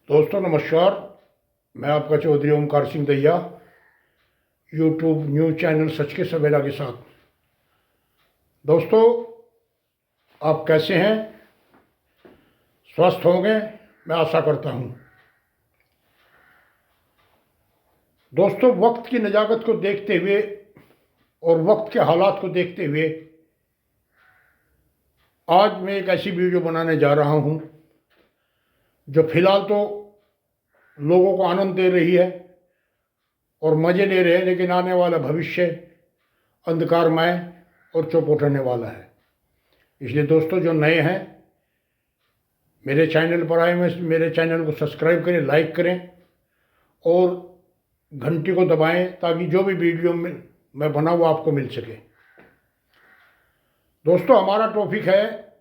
दोस्तों नमस्कार। मैं आपका चौधरी ओमकार सिंह दैया, यूट्यूब न्यूज़ चैनल सच के सवेला के साथ। दोस्तों, आप कैसे हैं? स्वस्थ होंगे, मैं आशा करता हूं। दोस्तों, वक्त की नज़ाकत को देखते हुए और वक्त के हालात को देखते हुए आज मैं एक ऐसी वीडियो बनाने जा रहा हूं जो फिलहाल तो लोगों को आनंद दे रही है और मज़े ले रहे हैं, लेकिन आने वाला भविष्य अंधकारमय और चौपट वाला है। इसलिए दोस्तों, जो नए हैं मेरे चैनल पर आए हुए, मेरे चैनल को सब्सक्राइब करें, लाइक करें और घंटी को दबाएं ताकि जो भी वीडियो मैं बनाऊँ वो आपको मिल सके। दोस्तों, हमारा टॉपिक है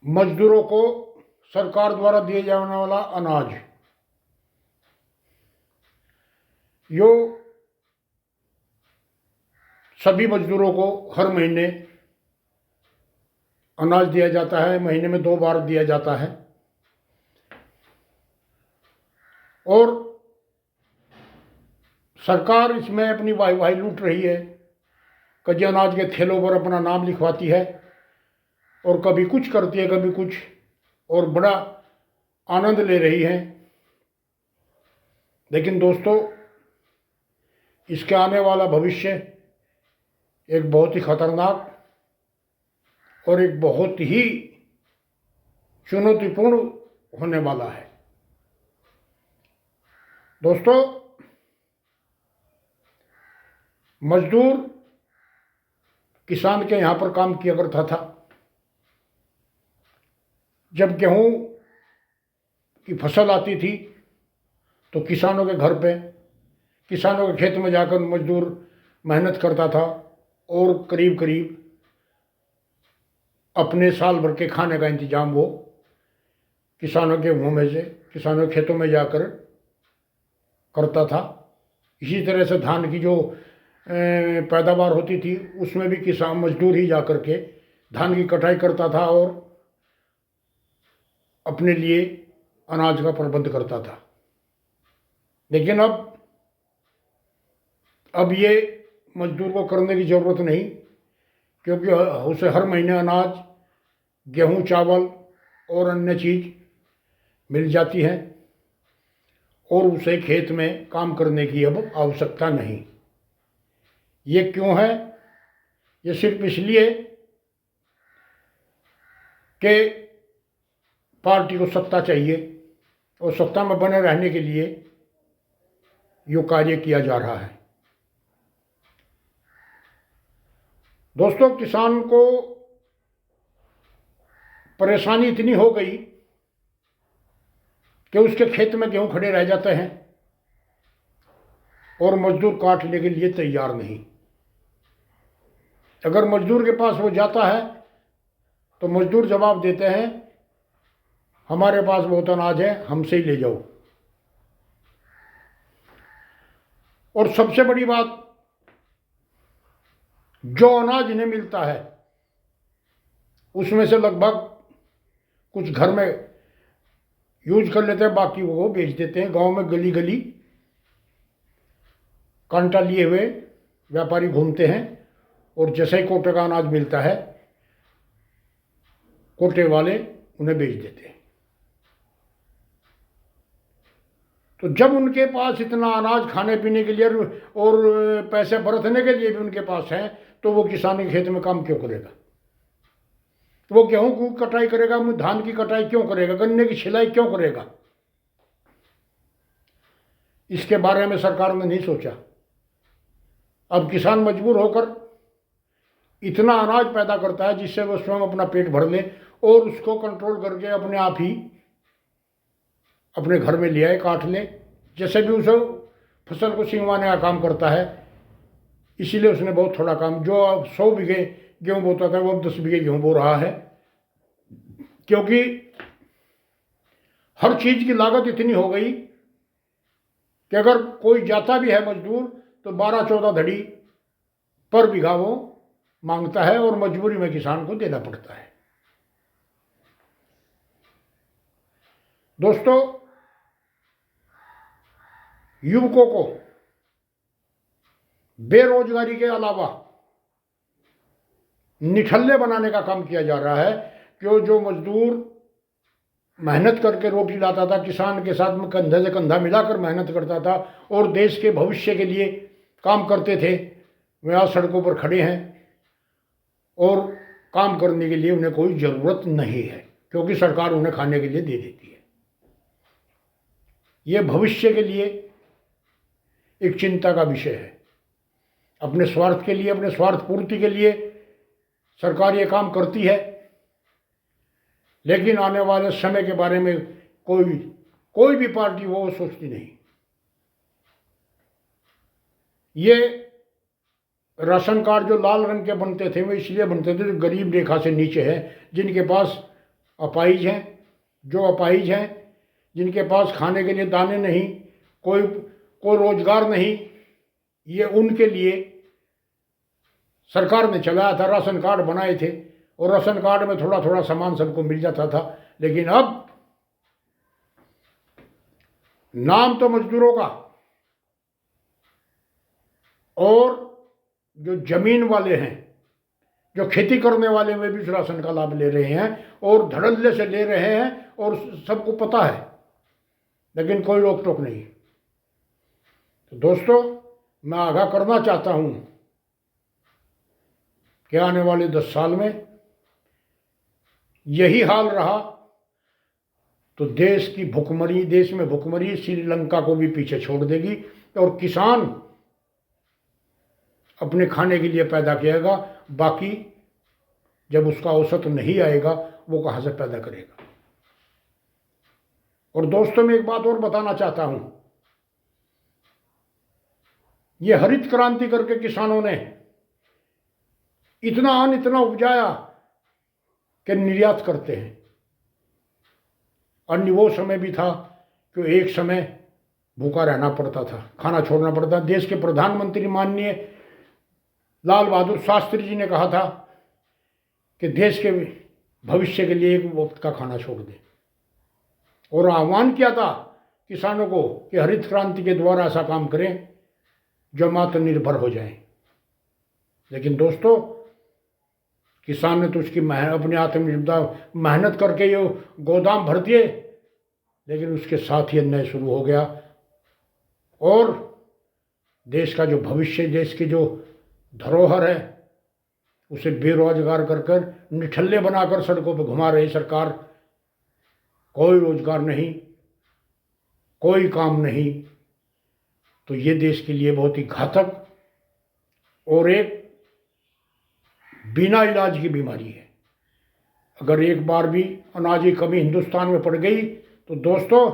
मजदूरों को सरकार द्वारा दिए जाने वाला अनाज। यो सभी मजदूरों को हर महीने अनाज दिया जाता है, महीने में 2 बार दिया जाता है और सरकार इसमें अपनी वाही लूट रही है। कभी अनाज के थैलों पर अपना नाम लिखवाती है और कभी कुछ करती है, कभी कुछ, और बड़ा आनंद ले रही है। लेकिन दोस्तों, इसके आने वाला भविष्य एक बहुत ही खतरनाक और एक बहुत ही चुनौतीपूर्ण होने वाला है। दोस्तों, मजदूर किसान के यहाँ पर काम किया करता था। जब गेहूँ की फसल आती थी तो किसानों के घर पे, किसानों के खेत में जाकर मजदूर मेहनत करता था और करीब करीब अपने साल भर के खाने का इंतजाम वो किसानों के मुँह में से, किसानों के खेतों में जाकर करता था। इसी तरह से धान की जो पैदावार होती थी उसमें भी किसान मजदूर ही जाकर के धान की कटाई करता था और अपने लिए अनाज का प्रबंध करता था। लेकिन अब ये मजदूर को करने की ज़रूरत नहीं, क्योंकि उसे हर महीने अनाज, गेहूँ, चावल और अन्य चीज़ मिल जाती है और उसे खेत में काम करने की अब आवश्यकता नहीं। ये क्यों है? ये सिर्फ इसलिए कि पार्टी को सत्ता चाहिए और सत्ता में बने रहने के लिए यो कार्य किया जा रहा है। दोस्तों, किसान को परेशानी इतनी हो गई कि उसके खेत में गेहूं खड़े रह जाते हैं और मजदूर काटने के लिए तैयार नहीं। अगर मजदूर के पास वो जाता है तो मजदूर जवाब देते हैं, हमारे पास बहुत अनाज है, हमसे ही ले जाओ। और सबसे बड़ी बात, जो अनाज इन्हें मिलता है उसमें से लगभग कुछ घर में यूज कर लेते हैं, बाकी वो बेच देते हैं। गांव में गली गली कांटा लिए हुए व्यापारी घूमते हैं और जैसे ही कोटे का अनाज मिलता है कोटे वाले उन्हें बेच देते हैं। तो जब उनके पास इतना अनाज खाने पीने के लिए और पैसे बरतने के लिए भी उनके पास है, तो वो किसानी के खेत में काम क्यों करेगा? तो वो गेहूं की कटाई करेगा, धान की कटाई क्यों करेगा, गन्ने की छिलाई क्यों करेगा? इसके बारे में सरकार ने नहीं सोचा। अब किसान मजबूर होकर इतना अनाज पैदा करता है जिससे वो स्वयं अपना पेट भर ले और उसको कंट्रोल करके अपने आप ही अपने घर में ले आए, काट ले, जैसे भी उसे फसल को सिंगवाने का काम करता है। इसीलिए उसने बहुत थोड़ा काम, जो अब 100 बीघे गेहूँ बोता था वो अब 10 बीघे गेहूँ बो रहा है, क्योंकि हर चीज़ की लागत इतनी हो गई कि अगर कोई जाता भी है मजदूर तो 12-14 धड़ी पर बीघा वो मांगता है और मजबूरी में किसान को देना पड़ता है। दोस्तों, युवकों को बेरोजगारी के अलावा निठल्ले बनाने का काम किया जा रहा है कि जो मजदूर मेहनत करके रोटी लाता था, किसान के साथ में कंधे से कंधा मिलाकर मेहनत करता था और देश के भविष्य के लिए काम करते थे, वे आज सड़कों पर खड़े हैं और काम करने के लिए उन्हें कोई ज़रूरत नहीं है, क्योंकि सरकार उन्हें खाने के लिए दे देती है। ये भविष्य के लिए एक चिंता का विषय है। अपने स्वार्थ के लिए, अपने स्वार्थ पूर्ति के लिए सरकार ये काम करती है, लेकिन आने वाले समय के बारे में कोई भी पार्टी वो सोचती नहीं। ये राशन कार्ड जो लाल रंग के बनते थे, वो इसलिए बनते थे जो गरीब रेखा से नीचे है, जिनके पास अपाहिज हैं, जो अपाहिज हैं, जिनके पास खाने के लिए दाने नहीं, कोई रोजगार नहीं, ये उनके लिए सरकार ने चलाया था, राशन कार्ड बनाए थे और राशन कार्ड में थोड़ा थोड़ा सामान सबको मिल जाता था। लेकिन अब नाम तो मजदूरों का, और जो जमीन वाले हैं, जो खेती करने वाले, वे भी इस राशन का लाभ ले रहे हैं और धड़ल्ले से ले रहे हैं और सबको पता है, लेकिन कोई रोक टोक नहीं। तो दोस्तों, मैं आगाह करना चाहता हूं कि आने वाले 10 साल में यही हाल रहा तो देश में भुखमरी श्रीलंका को भी पीछे छोड़ देगी और किसान अपने खाने के लिए पैदा किएगा, बाकी जब उसका औसत नहीं आएगा वो कहाँ से पैदा करेगा। और दोस्तों, मैं एक बात और बताना चाहता हूं, ये हरित क्रांति करके किसानों ने इतना अन्न इतना उपजाया कि निर्यात करते हैं। अन्य वो समय भी था कि एक समय भूखा रहना पड़ता था, खाना छोड़ना पड़ता था। देश के प्रधानमंत्री माननीय लाल बहादुर शास्त्री जी ने कहा था कि देश के भविष्य के लिए एक वक्त का खाना छोड़ दें, और आह्वान किया था किसानों को कि हरित क्रांति के द्वारा ऐसा काम करें जो आत्मनिर्भर हो जाएं। लेकिन दोस्तों, किसान ने तो उसकी अपने आत्मनिर्भरता मेहनत करके ये गोदाम भर दिए, लेकिन उसके साथ ही अन्याय शुरू हो गया और देश का जो भविष्य, देश की जो धरोहर है, उसे बेरोजगार कर निठल्ले बनाकर सड़कों पर घुमा रही सरकार। कोई रोजगार नहीं, कोई काम नहीं, तो ये देश के लिए बहुत ही घातक और एक बिना इलाज की बीमारी है। अगर एक बार भी अनाज की कमी हिंदुस्तान में पड़ गई तो दोस्तों,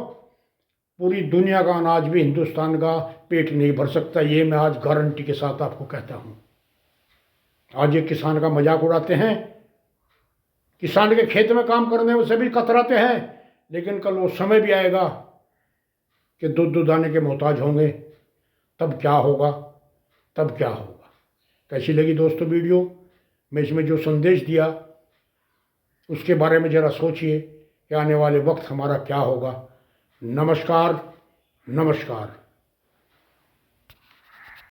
पूरी दुनिया का अनाज भी हिंदुस्तान का पेट नहीं भर सकता। ये मैं आज गारंटी के साथ आपको कहता हूँ। आज ये किसान का मजाक उड़ाते हैं, किसान के खेत में काम करने से भी कतराते हैं, लेकिन कल वो समय भी आएगा कि दूध दाने के मोहताज होंगे, तब क्या होगा, तब क्या होगा। कैसी लगी दोस्तों वीडियो? मैं इसमें जो संदेश दिया उसके बारे में ज़रा सोचिए कि आने वाले वक्त हमारा क्या होगा। नमस्कार, नमस्कार।